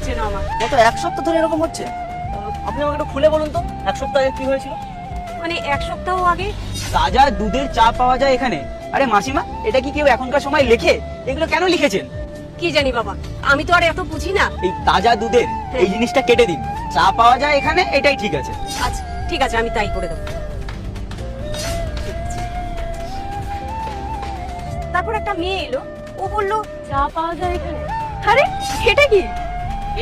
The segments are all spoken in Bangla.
হচ্ছে না আমার। গত এক সপ্তাহ ধরে এরকম হচ্ছে? আপনি আমাকে একটু খুলে বলুন তো, এক সপ্তাহ আগে কি হয়েছিল? মানে এক সপ্তাহ আগে। তাজা দুধের চা পাওয়া যায় এখানে? আরে মাসিমা, এটা কি কেউ এখনকার সময় লেখে? এগুলো কেন লিখেছেন? কি জানি বাবা, আমি তো আর এত বুঝি না। এই তাজা দুধের এই জিনিসটা কেটে দিন, চা পাওয়া যায় এখানে, এটাই ঠিক আছে। আচ্ছা ঠিক আছে, আমি তাই করে দেবো। তারপর একটা মেয়ে এলো, ও বললো চা পাওয়া যায় এখানে। আরে এটা কি?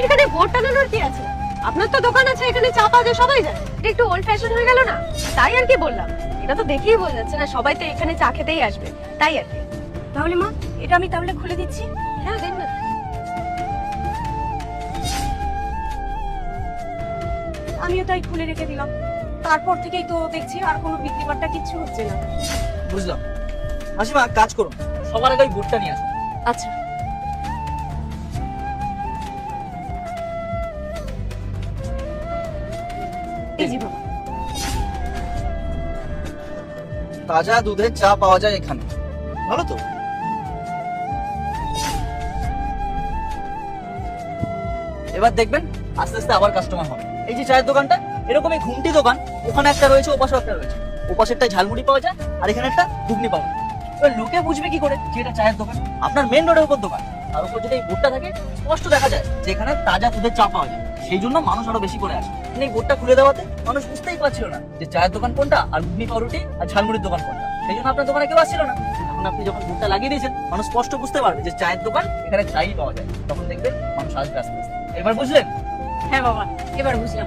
এখানে বোর্ড টানানোর কি আছে? আপনার তো দোকান আছে, এখানে চা পাওয়া যায়, সবাই জানে। এটা একটু ওল্ড ফ্যাশন হয়ে গেল না? তাই আর কি বললাম। এটা তো দেখেই বোঝা যাচ্ছে না সবাই তো এখানে চা খেতেই আসবে, তাই আর কি। তাহলে মা, এটা আমি তাহলে খুলে দিচ্ছি। হ্যাঁ দেন না। আমিও তাই খুলে রেখে দিলাম। তারপর থেকেই তো দেখছি আর কোনো বিক্রি বাট্টা কিচ্ছু হচ্ছে না। বুঝলাম। মাসিমা কাজ করুন, সবার আগে বুটটা নিয়ে আসুন। আচ্ছা। এই যে বাবা। তাজা দুধের চা পাওয়া যায় এখানে, ভালো তো? এবার দেখবেন আস্তে আস্তে আবার কাস্টমার হবে। এই যে চায়ের দোকানটা, এরকমই ঘুমটি দোকান, ওখানে একটা রয়েছে, ওপাশে একটা রয়েছে। ওপাশেরটায় ঝালমুড়ি পাওয়া যায়, আর এখানে একটা ঘুগনি পাওয়া যায়। এবার লোকে বুঝবে কি করে যে এটা চায়ের দোকান? আপনার মেন রোডের উপর দোকান, তার উপর যদি এই বোর্ডটা থাকে, স্পষ্ট দেখা যায় যে এখানে তাজা দুধের চা পাওয়া যায়। সেই জন্য মানুষ আরো বেশি করে আসে। এই বোর্ডটা খুলে দেওয়াতে মানুষ বুঝতেই পারছিল না যে চায়ের দোকান কোনটা, আর ঘুগনি পাউরুটি আর ঝালমুড়ির দোকান কোনটা। সেই জন্য আপনার দোকানে কেউ আসছিল না। এখন আপনি যখন বোর্ডটা লাগিয়ে দিয়েছেন, মানুষ স্পষ্ট বুঝতে পারবে যে চায়ের দোকান, এখানে চাই পাওয়া যায়। তখন দেখবেন মানুষ আসবে আস্তে আস্তে। এবার বুঝলেন? হ্যাঁ বাবা, এবার বুঝলাম।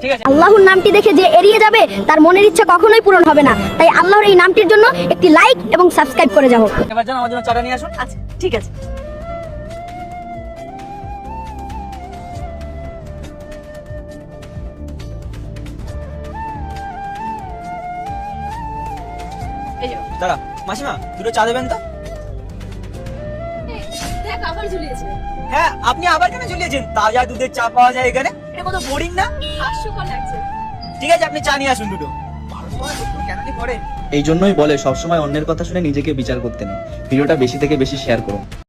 ঠিক আছে। আল্লাহর নামটি দেখে যে এড়িয়ে যাবে তার মনের ইচ্ছা কখনোই পূরণ হবে না। তাই আল্লাহর এই নামটির জন্য একটি লাইক এবং সাবস্ক্রাইব করে যাও। এবার যান আমার জন্য চাটা নিয়ে আসুন। আচ্ছা ঠিক আছে। এই যে দাঁড়া মাসিমা, দুটো চা দেবেন তো? দেখ আবার ঝুলিয়েছে। হ্যাঁ, আপনি আবার কেন ঝুলিয়েছেন? তাজা দুধের চা পাওয়া যায় এখানে, এটা কত বোরিং না? হাস্যকর লাগছে। ঠিক আছে, আপনি চা নিয়ে আসুন দুটো। কেন কি করে? এই জন্যই বলে সবসময় অন্যের কথা শুনে নিজেকে বিচার করতে নেই। ভিডিওটা বেশি থেকে বেশি শেয়ার করুন।